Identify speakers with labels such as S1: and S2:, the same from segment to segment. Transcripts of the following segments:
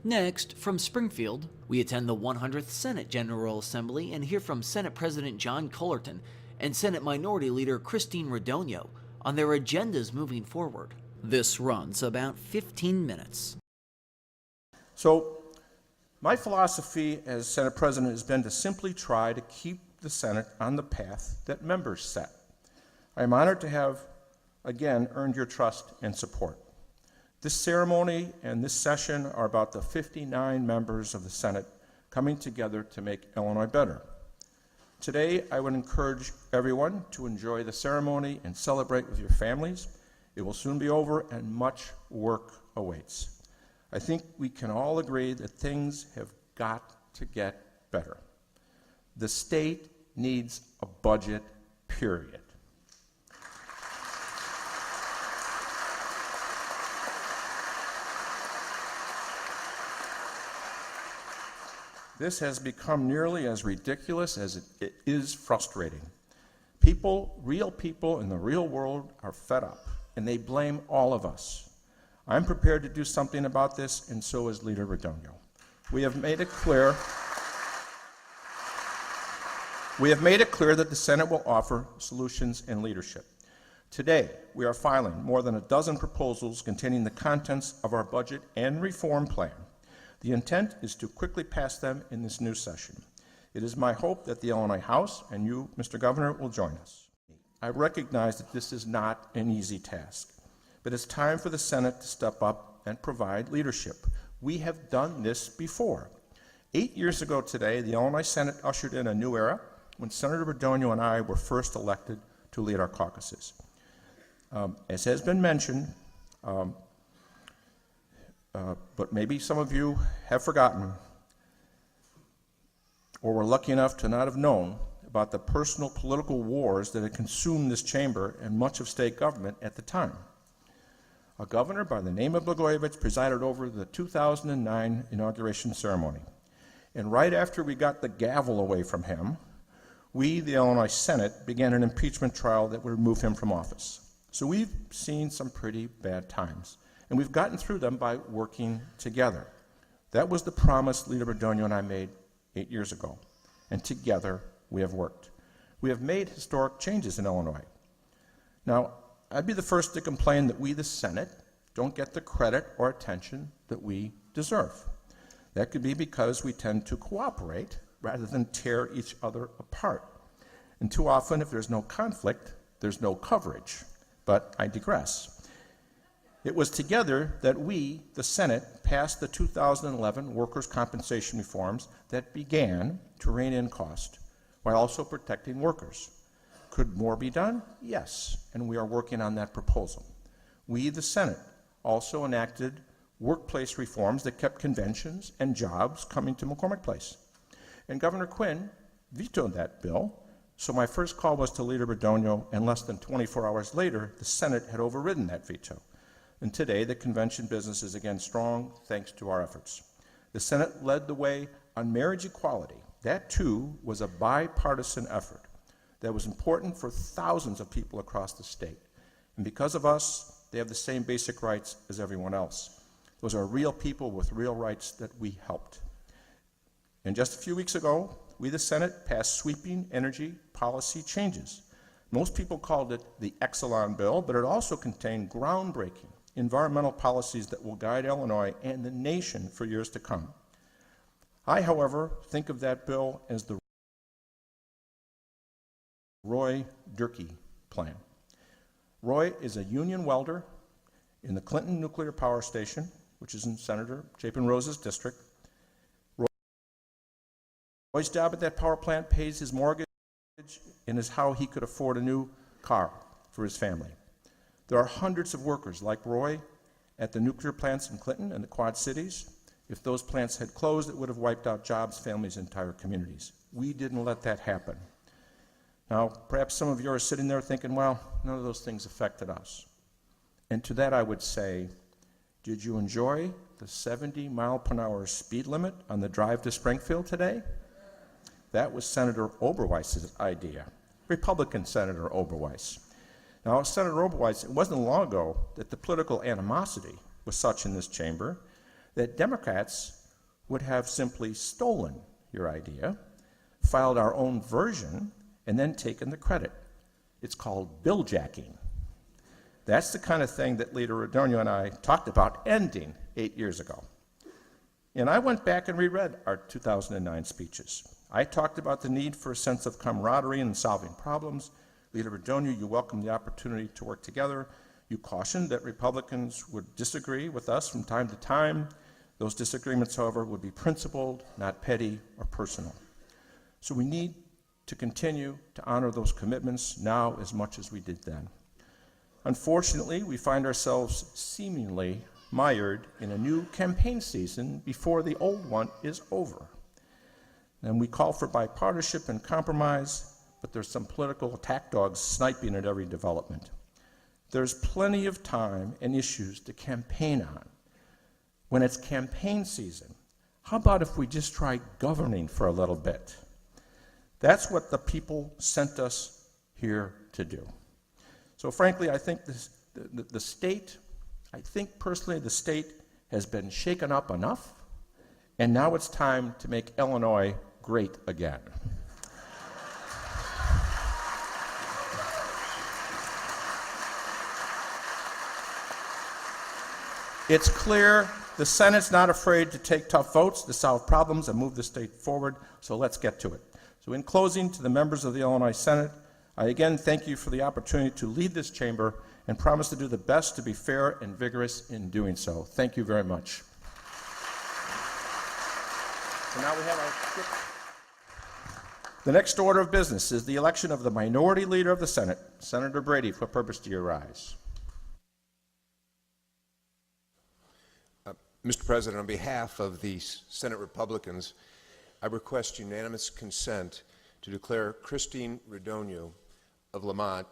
S1: Next, from Springfield, we attend the 100th Senate General Assembly and hear from Senate President John Cullerton and Senate Minority Leader Christine Radogno on their agendas moving forward. This runs about 15 minutes.
S2: So, my philosophy as Senate President has been to simply try to keep the Senate on the path that members set. I am honored to have, again, earned your trust and support. This ceremony and this session are about the 59 members of the Senate coming together to make Illinois better. Today, I would encourage everyone to enjoy the ceremony and celebrate with your families. It will soon be over and much work awaits. I think we can all agree that things have got to get better. The state needs a budget, period. This has become nearly as ridiculous as it is frustrating. People, real people in the real world are fed up, and they blame all of us. I'm prepared to do something about this, and so is Leader Radogno. We have made it clear that the Senate will offer solutions and leadership. Today, we are filing more than a dozen proposals containing the contents of our budget and reform plan. The intent is to quickly pass them in this new session. It is my hope that the Illinois House and you, Mr. Governor, will join us. I recognize that this is not an easy task, but it's time for the Senate to step up and provide leadership. We have done this before. 8 years ago today, the Illinois Senate ushered in a new era when Senator Radogno and I were first elected to lead our caucuses. As has been mentioned, but maybe some of you have forgotten or were lucky enough to not have known about the personal political wars that had consumed this chamber and much of state government at the time. A governor by the name of Blagojevich presided over the 2009 inauguration ceremony. And right after we got the gavel away from him, we, the Illinois Senate, began an impeachment trial that would remove him from office. So we've seen some pretty bad times. And we've gotten through them by working together. That was the promise Leader Radogno and I made 8 years ago. And together, we have worked. We have made historic changes in Illinois. Now, I'd be the first to complain that we, the Senate, don't get the credit or attention that we deserve. That could be because we tend to cooperate rather than tear each other apart. And too often, if there's no conflict, there's no coverage. But I digress. It was together that we, the Senate, passed the 2011 workers' compensation reforms that began to rein in cost while also protecting workers. Could more be done? Yes, and we are working on that proposal. We, the Senate, also enacted workplace reforms that kept conventions and jobs coming to McCormick Place. And Governor Quinn vetoed that bill, so my first call was to Leader Radogno, and less than 24 hours later, the Senate had overridden that veto. And today, the convention business is again strong, thanks to our efforts. The Senate led the way on marriage equality. That, too, was a bipartisan effort that was important for thousands of people across the state. And because of us, they have the same basic rights as everyone else. Those are real people with real rights that we helped. And just a few weeks ago, we, the Senate, passed sweeping energy policy changes. Most people called it the Exelon bill, but it also contained groundbreaking environmental policies that will guide Illinois and the nation for years to come. I, however, think of that bill as the Roy Durkee plan. Roy is a union welder in the Clinton Nuclear Power Station, which is in Senator Chapin Rose's district. Roy's job at that power plant pays his mortgage and is how he could afford a new car for his family. There are hundreds of workers like Roy at the nuclear plants in Clinton and the Quad Cities. If those plants had closed, it would have wiped out jobs, families, entire communities. We didn't let that happen. Now, perhaps some of you are sitting there thinking, well, none of those things affected us. And to that I would say, did you enjoy the 70-mile-per-hour speed limit on the drive to Springfield today? That was Senator Oberweis's idea, Republican Senator Oberweis. Now, Senator Oberweis, it wasn't long ago that the political animosity was such in this chamber that Democrats would have simply stolen your idea, filed our own version, and then taken the credit. It's called bill-jacking. That's the kind of thing that Leader Radogno and I talked about ending 8 years ago. And I went back and reread our 2009 speeches. I talked about the need for a sense of camaraderie in solving problems. Leader Radogno, you welcomed the opportunity to work together. You cautioned that Republicans would disagree with us from time to time. Those disagreements, however, would be principled, not petty or personal. So we need to continue to honor those commitments now as much as we did then. Unfortunately, we find ourselves seemingly mired in a new campaign season before the old one is over. And we call for bipartisanship and compromise, but there's some political attack dogs sniping at every development. There's plenty of time and issues to campaign on. When it's campaign season, how about if we just try governing for a little bit? That's what the people sent us here to do. So frankly, I think the state, I think personally the state has been shaken up enough, and now it's time to make Illinois great again. It's clear the Senate's not afraid to take tough votes to solve problems and move the state forward, so let's get to it. So in closing, to the members of the Illinois Senate, I again thank you for the opportunity to lead this chamber and promise to do the best to be fair and vigorous in doing so. Thank you very much. So now we have the next order of business is the election of the minority leader of the Senate. Senator Brady, for what purpose do you rise?
S3: Mr. President, on behalf of the Senate Republicans, I request unanimous consent to declare Christine Radogno of Lamont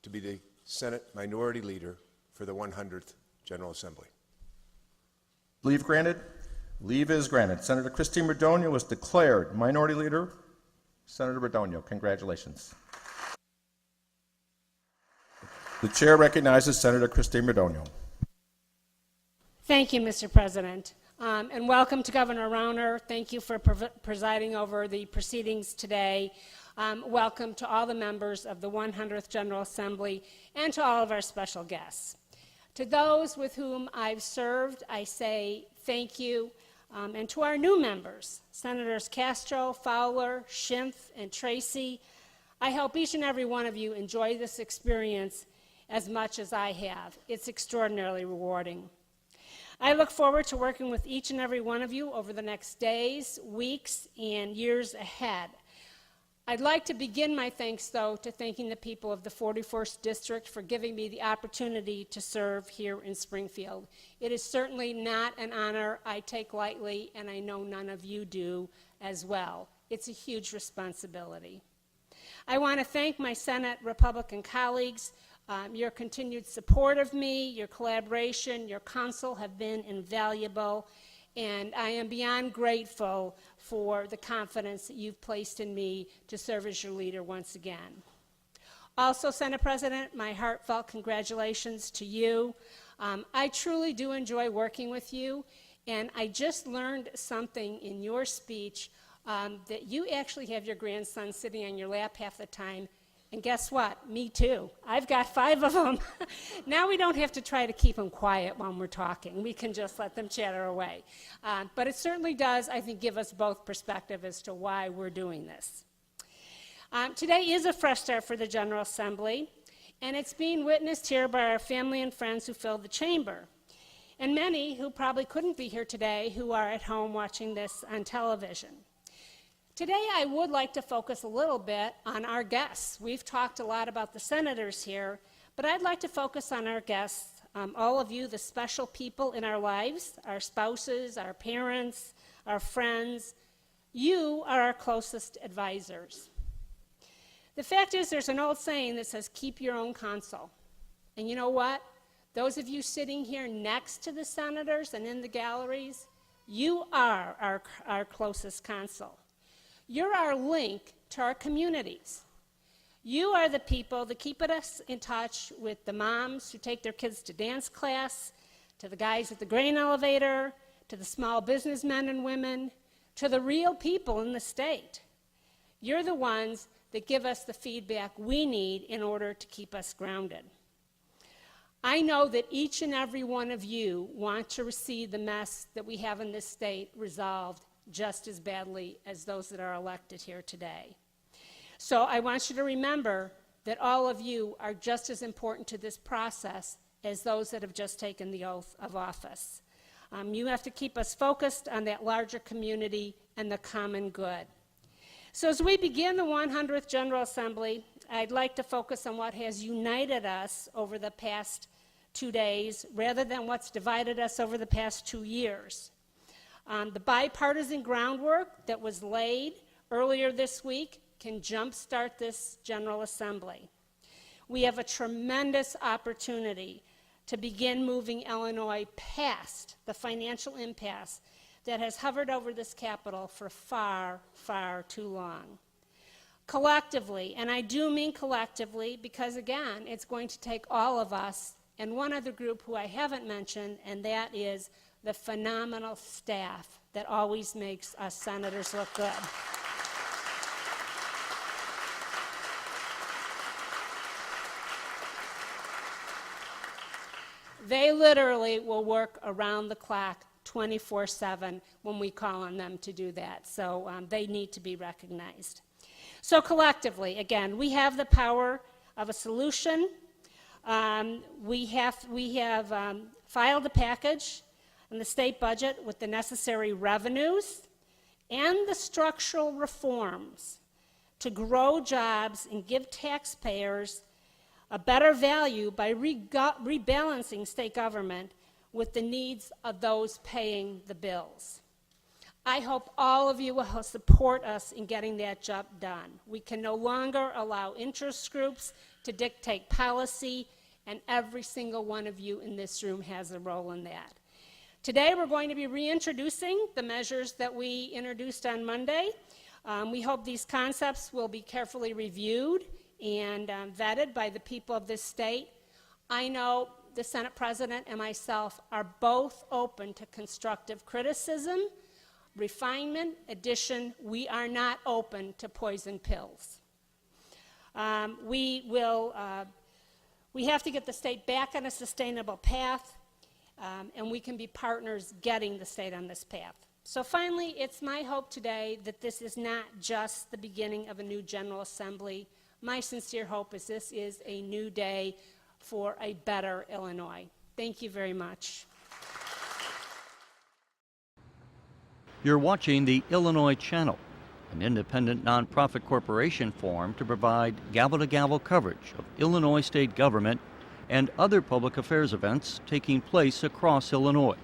S3: to be the Senate Minority Leader for the 100th General Assembly.
S2: Leave granted? Leave is granted. Senator Christine Radogno was declared Minority Leader. Senator Radogno, congratulations. The chair recognizes Senator Christine Radogno.
S4: Thank you, Mr. President, and welcome to Governor Rauner. Thank you for presiding over the proceedings today. Welcome to all the members of the 100th General Assembly and to all of our special guests. To those with whom I've served, I say thank you, and to our new members, Senators Castro, Fowler, Schimpf, and Tracy, I hope each and every one of you enjoy this experience as much as I have. It's extraordinarily rewarding. I look forward to working with each and every one of you over the next days, weeks, and years ahead. I'd like to begin my thanks, though, to thanking the people of the 41st District for giving me the opportunity to serve here in Springfield. It is certainly not an honor I take lightly, and I know none of you do as well. It's a huge responsibility. I want to thank my Senate Republican colleagues. Your continued support of me, your collaboration, your counsel have been invaluable, and I am beyond grateful for the confidence that you've placed in me to serve as your leader once again. Also, Senate President, my heartfelt congratulations to you. I truly do enjoy working with you, and I just learned something in your speech that you actually have your grandson sitting on your lap half the time. And guess what? Me too. I've got 5 of them. Now we don't have to try to keep them quiet when we're talking. We can just let them chatter away. But it certainly does, I think, give us both perspective as to why we're doing this. Today is a fresh start for the General Assembly, and it's being witnessed here by our family and friends who fill the chamber, and many who probably couldn't be here today who are at home watching this on television. Today, I would like to focus a little bit on our guests. We've talked a lot about the senators here, but I'd like to focus on our guests, all of you, the special people in our lives, our spouses, our parents, our friends. You are our closest advisors. The fact is, there's an old saying that says, keep your own counsel. And you know what? Those of you sitting here next to the senators and in the galleries, you are our closest counsel. You're our link to our communities. You are the people that keep us in touch with the moms who take their kids to dance class, to the guys at the grain elevator, to the small businessmen and women, to the real people in the state. You're the ones that give us the feedback we need in order to keep us grounded. I know that each and every one of you want to see the mess that we have in this state resolved just as badly as those that are elected here today. So I want you to remember that all of you are just as important to this process as those that have just taken the oath of office. You have to keep us focused on that larger community and the common good. So as we begin the 100th General Assembly, I'd like to focus on what has united us over the past 2 days rather than what's divided us over the past 2 years. The bipartisan groundwork that was laid earlier this week can jumpstart this General Assembly. We have a tremendous opportunity to begin moving Illinois past the financial impasse that has hovered over this Capitol for far, far too long. Collectively, and I do mean collectively because, again, it's going to take all of us and one other group who I haven't mentioned, and that is the phenomenal staff that always makes us senators look good. They literally will work around the clock 24/7 when we call on them to do that. So they need to be recognized. So collectively, again, we have the power of a solution. We have filed a package in the state budget with the necessary revenues and the structural reforms to grow jobs and give taxpayers a better value by rebalancing state government with the needs of those paying the bills. I hope all of you will support us in getting that job done. We can no longer allow interest groups to dictate policy, and every single one of you in this room has a role in that. Today we're going to be reintroducing the measures that we introduced on Monday. We hope these concepts will be carefully reviewed and vetted by the people of this state. I know the Senate President and myself are both open to constructive criticism, refinement, addition. We are not open to poison pills. We have to get the state back on a sustainable path, and we can be partners getting the state on this path. So finally, it's my hope today that this is not just the beginning of a new General Assembly. My sincere hope is this is a new day for a better Illinois. Thank you very much.
S5: You're watching the Illinois Channel, an independent nonprofit corporation formed to provide gavel-to-gavel coverage of Illinois state government and other public affairs events taking place across Illinois.